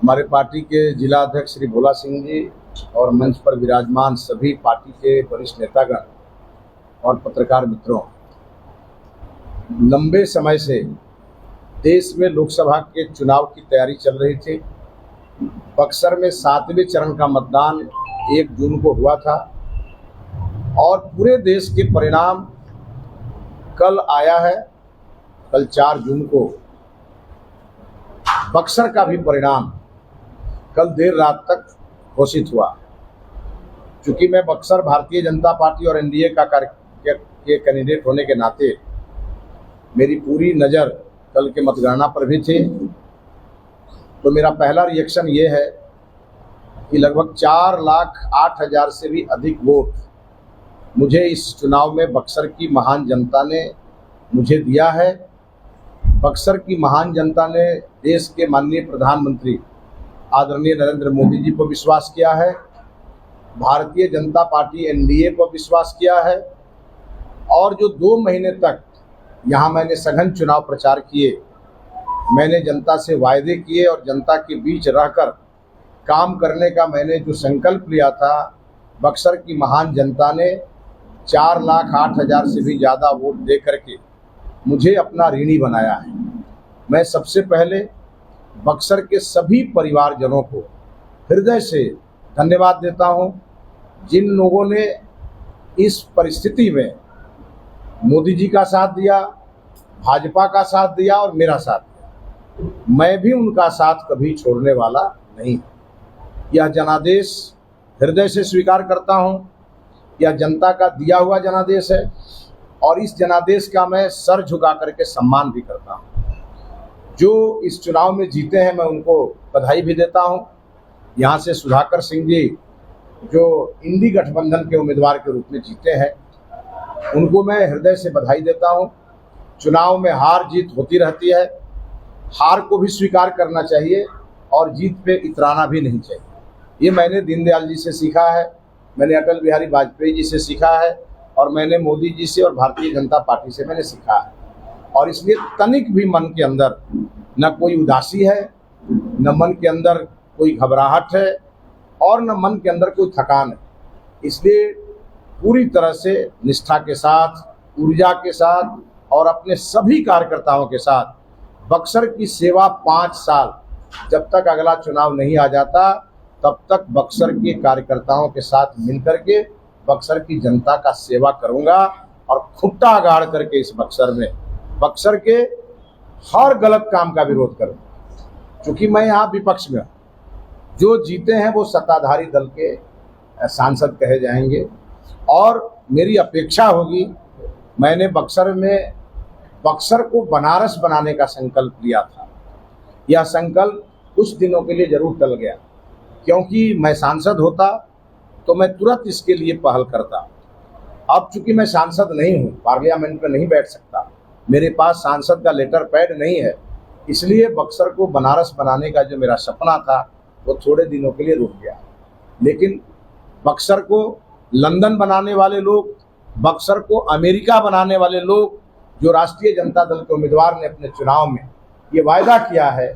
हमारे पार्टी के जिला अध्यक्ष श्री भोला सिंह जी और मंच पर विराजमान सभी पार्टी के वरिष्ठ नेतागण और पत्रकार मित्रों, लंबे समय से देश में लोकसभा के चुनाव की तैयारी चल रही थी। बक्सर में 7वें चरण का मतदान 1 जून को हुआ था और पूरे देश के परिणाम कल आया है। कल 4 जून को बक्सर का भी परिणाम कल देर रात तक घोषित हुआ। चूंकि मैं बक्सर भारतीय जनता पार्टी और एनडीए का के कैंडिडेट होने के नाते मेरी पूरी नज़र कल के मतगणना पर भी थी, तो मेरा पहला रिएक्शन ये है कि लगभग 4,08,000 से भी अधिक वोट मुझे इस चुनाव में बक्सर की महान जनता ने मुझे दिया है। बक्सर की महान जनता ने देश के माननीय प्रधानमंत्री आदरणीय नरेंद्र मोदी जी पर विश्वास किया है, भारतीय जनता पार्टी एनडीए पर विश्वास किया है और जो 2 महीने तक यहाँ मैंने सघन चुनाव प्रचार किए, मैंने जनता से वायदे किए और जनता के बीच रहकर काम करने का मैंने जो संकल्प लिया था, बक्सर की महान जनता ने 4,08,000 से भी ज़्यादा वोट दे करके मुझे अपना ऋणी बनाया है। मैं सबसे पहले बक्सर के सभी परिवारजनों को हृदय से धन्यवाद देता हूं, जिन लोगों ने इस परिस्थिति में मोदी जी का साथ दिया, भाजपा का साथ दिया और मेरा साथ दिया। मैं भी उनका साथ कभी छोड़ने वाला नहीं। यह जनादेश हृदय से स्वीकार करता हूं। यह जनता का दिया हुआ जनादेश है और इस जनादेश का मैं सर झुका करके सम्मान भी करता हूं। जो इस चुनाव में जीते हैं, मैं उनको बधाई भी देता हूं। यहाँ से सुधाकर सिंह जी जो इंडी गठबंधन के उम्मीदवार के रूप में जीते हैं, उनको मैं हृदय से बधाई देता हूं। चुनाव में हार जीत होती रहती है, हार को भी स्वीकार करना चाहिए और जीत पे इतराना भी नहीं चाहिए। ये मैंने दीनदयाल जी से सीखा है, मैंने अटल बिहारी वाजपेयी जी से सीखा है और मैंने मोदी जी से और भारतीय जनता पार्टी से मैंने सीखा है। और इसलिए तनिक भी मन के अंदर न कोई उदासी है, न मन के अंदर कोई घबराहट है और न मन के अंदर कोई थकान है। इसलिए पूरी तरह से निष्ठा के साथ, ऊर्जा के साथ और अपने सभी कार्यकर्ताओं के साथ बक्सर की सेवा 5 साल, जब तक अगला चुनाव नहीं आ जाता तब तक बक्सर के कार्यकर्ताओं के साथ मिलकर के बक्सर की जनता का सेवा करूंगा और खुट्टा गाड़ करके इस बक्सर में बक्सर के हर गलत काम का विरोध करूंगा। क्योंकि मैं यहाँ विपक्ष में हूँ, जो जीते हैं वो सत्ताधारी दल के सांसद कहे जाएंगे और मेरी अपेक्षा होगी। मैंने बक्सर में बक्सर को बनारस बनाने का संकल्प लिया था। यह संकल्प कुछ दिनों के लिए जरूर टल गया, क्योंकि मैं सांसद होता तो मैं तुरंत इसके लिए पहल करता। अब चूंकि मैं सांसद नहीं हूँ, पार्लियामेंट में नहीं बैठ सकता, मेरे पास सांसद का लेटर पैड नहीं है, इसलिए बक्सर को बनारस बनाने का जो मेरा सपना था वो थोड़े दिनों के लिए रुक गया। लेकिन बक्सर को लंदन बनाने वाले लोग, बक्सर को अमेरिका बनाने वाले लोग, जो राष्ट्रीय जनता दल के उम्मीदवार ने अपने चुनाव में ये वायदा किया है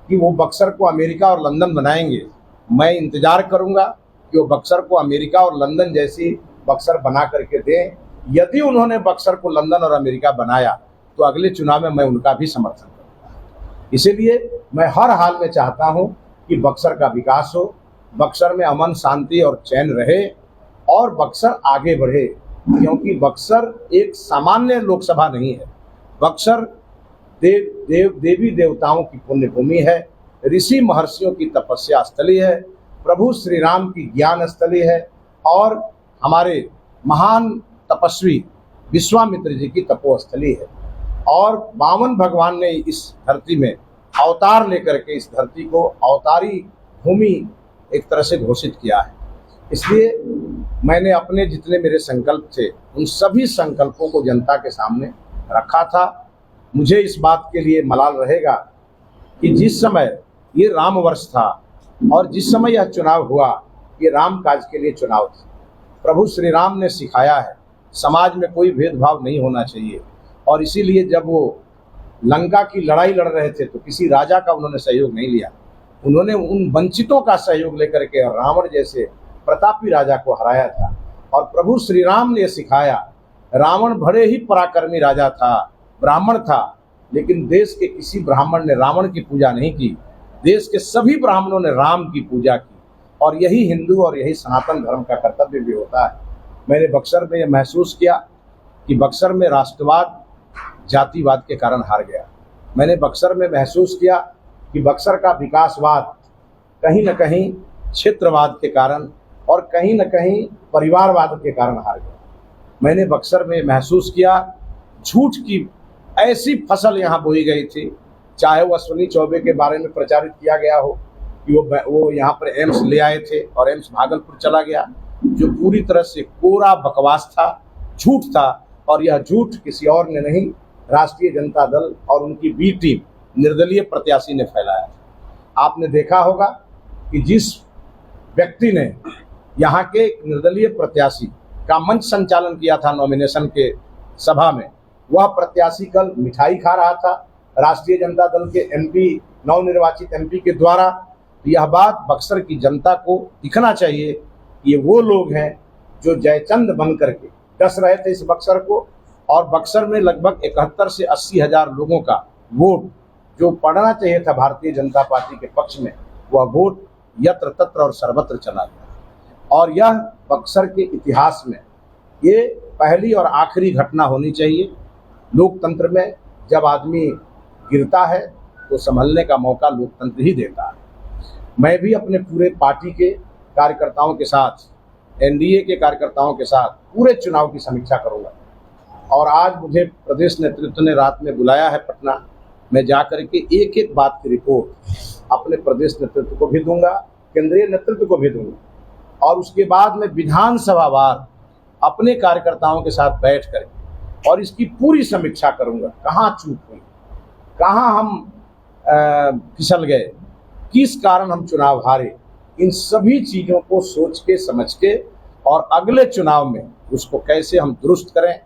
कि वो बक्सर को अमेरिका और लंदन बनाएंगे, मैं इंतजार करूंगा कि वो बक्सर को अमेरिका और लंदन जैसी बक्सर बना करके दें। यदि उन्होंने बक्सर को लंदन और अमेरिका बनाया तो अगले चुनाव में मैं उनका भी समर्थन करूंगा। इसीलिए मैं हर हाल में चाहता हूं कि बक्सर का विकास हो, बक्सर में अमन शांति और चैन रहे और बक्सर आगे बढ़े, क्योंकि बक्सर एक सामान्य लोकसभा नहीं है। बक्सर देवी देवताओं की पुण्य भूमि है, ऋषि महर्षियों की तपस्या स्थली है, प्रभु श्री राम की ज्ञान स्थली है और हमारे महान तपस्वी विश्वामित्र जी की तपोस्थली है। और बामन भगवान ने इस धरती में अवतार लेकर के इस धरती को अवतारी भूमि एक तरह से घोषित किया है। इसलिए मैंने अपने जितने मेरे संकल्प थे उन सभी संकल्पों को जनता के सामने रखा था। मुझे इस बात के लिए मलाल रहेगा कि जिस समय ये राम वर्ष था और जिस समय यह चुनाव हुआ, ये राम काज के लिए चुनाव था। प्रभु श्री राम ने सिखाया है समाज में कोई भेदभाव नहीं होना चाहिए और इसीलिए जब वो लंका की लड़ाई लड़ रहे थे तो किसी राजा का उन्होंने सहयोग नहीं लिया, उन्होंने उन वंचितों का सहयोग लेकर के रावण जैसे प्रतापी राजा को हराया था। और प्रभु श्री राम ने सिखाया, रावण बड़े ही पराक्रमी राजा था, ब्राह्मण था, लेकिन देश के किसी ब्राह्मण ने रावण की पूजा नहीं की। देश के सभी ब्राह्मणों ने राम की पूजा की। और यही हिंदू और यही सनातन धर्म का कर्तव्य भी होता है। मैंने बक्सर में यह महसूस किया कि बक्सर में राष्ट्रवाद जातिवाद के कारण हार गया। मैंने बक्सर में महसूस किया कि बक्सर का विकासवाद कहीं न कहीं क्षेत्रवाद के कारण और कहीं न कहीं परिवारवाद के कारण हार गया। मैंने बक्सर में महसूस किया झूठ की ऐसी फसल यहाँ बोई गई थी, चाहे वो अश्विनी चौबे के बारे में प्रचारित किया गया हो कि वो यहाँ पर एम्स ले आए थे और एम्स भागलपुर चला गया, जो पूरी तरह से कोरा बकवास था, झूठ था। और यह झूठ किसी और ने नहीं, राष्ट्रीय जनता दल और उनकी बी टीम निर्दलीय प्रत्याशी ने फैलाया। आपने देखा होगा कि जिस व्यक्ति ने यहाँ के निर्दलीय प्रत्याशी का मंच संचालन किया था नॉमिनेशन के सभा में, वह प्रत्याशी कल मिठाई खा रहा था राष्ट्रीय जनता दल के एमपी, नवनिर्वाचित एमपी के द्वारा। यह बात बक्सर की जनता को दिखना चाहिए कि ये वो लोग हैं जो जयचंद बन करके डस रहे थे इस बक्सर को। और बक्सर में लगभग 71 से 80 हजार लोगों का वोट जो पड़ना चाहिए था भारतीय जनता पार्टी के पक्ष में, वह वोट यत्र तत्र और सर्वत्र चला गया। और यह बक्सर के इतिहास में ये पहली और आखिरी घटना होनी चाहिए। लोकतंत्र में जब आदमी गिरता है तो संभलने का मौका लोकतंत्र ही देता है। मैं भी अपने पूरे पार्टी के कार्यकर्ताओं के साथ, एनडीए के कार्यकर्ताओं के साथ पूरे चुनाव की समीक्षा करूंगा। और आज मुझे प्रदेश नेतृत्व ने रात में बुलाया है पटना। मैं जाकर के एक एक बात की रिपोर्ट अपने प्रदेश नेतृत्व को भी दूंगा, केंद्रीय नेतृत्व को भी दूंगा। और उसके बाद मैं विधानसभा वार अपने कार्यकर्ताओं के साथ बैठ कर और इसकी पूरी समीक्षा करूंगा, कहाँ चूक हुई, कहाँ हम फिसल गए, किस कारण हम चुनाव हारे। इन सभी चीज़ों को सोच के समझ के और अगले चुनाव में उसको कैसे हम दुरुस्त करें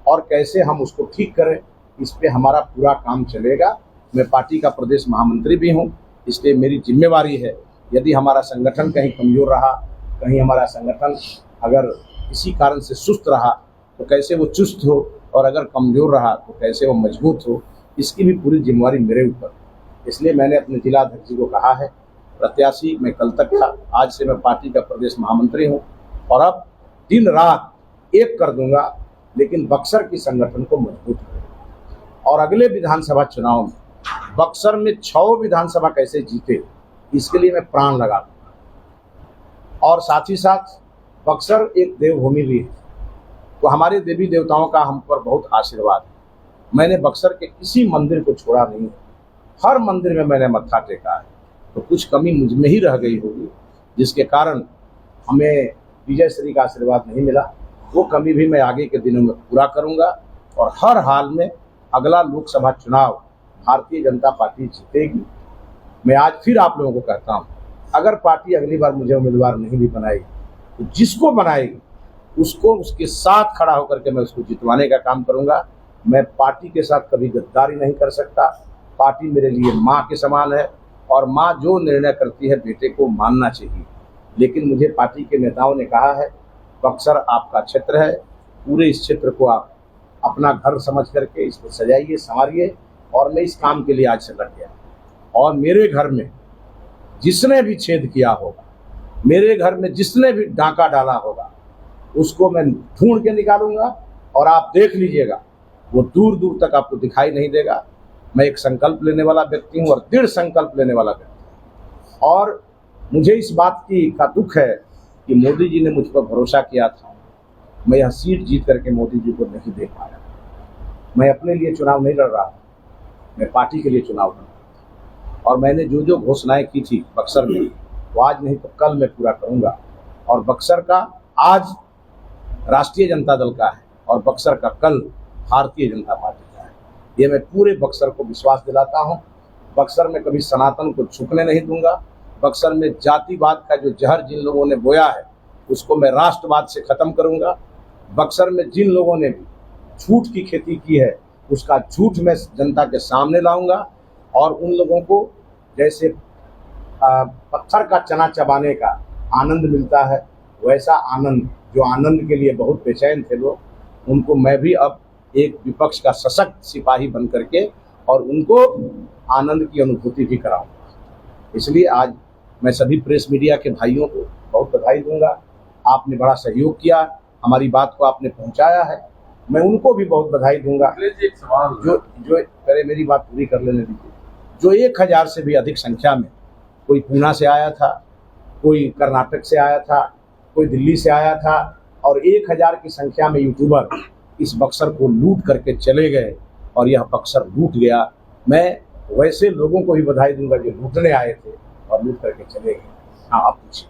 और कैसे हम उसको ठीक करें, इस पे हमारा पूरा काम चलेगा। मैं पार्टी का प्रदेश महामंत्री भी हूँ, इसलिए मेरी जिम्मेवारी है, यदि हमारा संगठन कहीं कमज़ोर रहा, कहीं हमारा संगठन अगर किसी कारण से सुस्त रहा तो कैसे वो चुस्त हो, और अगर कमज़ोर रहा तो कैसे वो मजबूत हो, इसकी भी पूरी जिम्मेवारी मेरे ऊपर। इसलिए मैंने अपने जिलाध्यक्ष जी को कहा है, प्रत्याशी मैं कल तक था, आज से मैं पार्टी का प्रदेश महामंत्री हूँ और अब दिन रात एक कर दूंगा, लेकिन बक्सर की संगठन को मजबूत करें। और अगले विधानसभा चुनाव में बक्सर में 6 विधानसभा कैसे जीते, इसके लिए मैं प्राण लगा दूंगा। और साथ ही साथ बक्सर एक देवभूमि भी है, तो हमारे देवी देवताओं का हम पर बहुत आशीर्वाद है। मैंने बक्सर के किसी मंदिर को छोड़ा नहीं, हर मंदिर में मैंने मत्था टेका है। तो कुछ कमी मुझ में ही रह गई होगी, जिसके कारण हमें विजय श्री का आशीर्वाद नहीं मिला। वो कमी भी मैं आगे के दिनों में पूरा करूंगा और हर हाल में अगला लोकसभा चुनाव भारतीय जनता पार्टी जीतेगी। मैं आज फिर आप लोगों को कहता हूं, अगर पार्टी अगली बार मुझे उम्मीदवार नहीं भी बनाएगी तो जिसको बनाएगी उसको उसके साथ खड़ा होकर के मैं उसको जितवाने का काम करूंगा। मैं पार्टी के साथ कभी गद्दारी नहीं कर सकता। पार्टी मेरे लिए माँ के समान है और माँ जो निर्णय करती है बेटे को मानना चाहिए। लेकिन मुझे पार्टी के नेताओं ने कहा है, बक्सर आपका क्षेत्र है, पूरे इस क्षेत्र को आप अपना घर समझ करके इसको सजाइए, संवारिए। और मैं इस काम के लिए आज से लग गया। और मेरे घर में जिसने भी छेद किया होगा, मेरे घर में जिसने भी डांका डाला होगा, उसको मैं ढूंढ के निकालूंगा और आप देख लीजिएगा, वो दूर दूर तक आपको दिखाई नहीं देगा। मैं एक संकल्प लेने वाला व्यक्ति हूँ और दृढ़ संकल्प लेने वाला व्यक्ति हूँ। और मुझे इस बात का दुख है कि मोदी जी ने मुझ पर भरोसा किया था, मैं यह सीट जीत करके मोदी जी को नहीं दे पाया। मैं अपने लिए चुनाव नहीं लड़ रहा, मैं पार्टी के लिए चुनाव लड़ रहा था। और मैंने जो जो घोषणाएं की थी बक्सर में, वो आज नहीं तो कल मैं पूरा करूंगा। और बक्सर का आज राष्ट्रीय जनता दल का है और बक्सर का कल भारतीय जनता पार्टी का है। ये मैं पूरे बक्सर को विश्वास दिलाता हूँ। बक्सर में कभी सनातन को छुपने नहीं दूंगा। बक्सर में जातिवाद का जो जहर जिन लोगों ने बोया है, उसको मैं राष्ट्रवाद से खत्म करूंगा। बक्सर में जिन लोगों ने भी झूठ की खेती की है, उसका झूठ मैं जनता के सामने लाऊंगा। और उन लोगों को जैसे पत्थर का चना चबाने का आनंद मिलता है, वैसा आनंद जो आनंद के लिए बहुत बेचैन थे लोग, उनको मैं भी अब एक विपक्ष का सशक्त सिपाही बन करके और उनको आनंद की अनुभूति भी कराऊंगा। इसलिए आज मैं सभी प्रेस मीडिया के भाइयों को बहुत बधाई दूंगा। आपने बड़ा सहयोग किया, हमारी बात को आपने पहुंचाया है, मैं उनको भी बहुत बधाई दूंगा। एक सवाल जो जो पहले मेरी बात पूरी कर लेने दीजिए। जो 1000 से भी अधिक संख्या में, कोई पूना से आया था, कोई कर्नाटक से आया था, कोई दिल्ली से आया था, और 1000 की संख्या में यूट्यूबर इस बक्सर को लूट करके चले गए और यह बक्सर लूट गया। मैं वैसे लोगों को भी बधाई दूंगा जो लूटने आए थे और लूट करके चले गए। हाँ, आप पूछिए।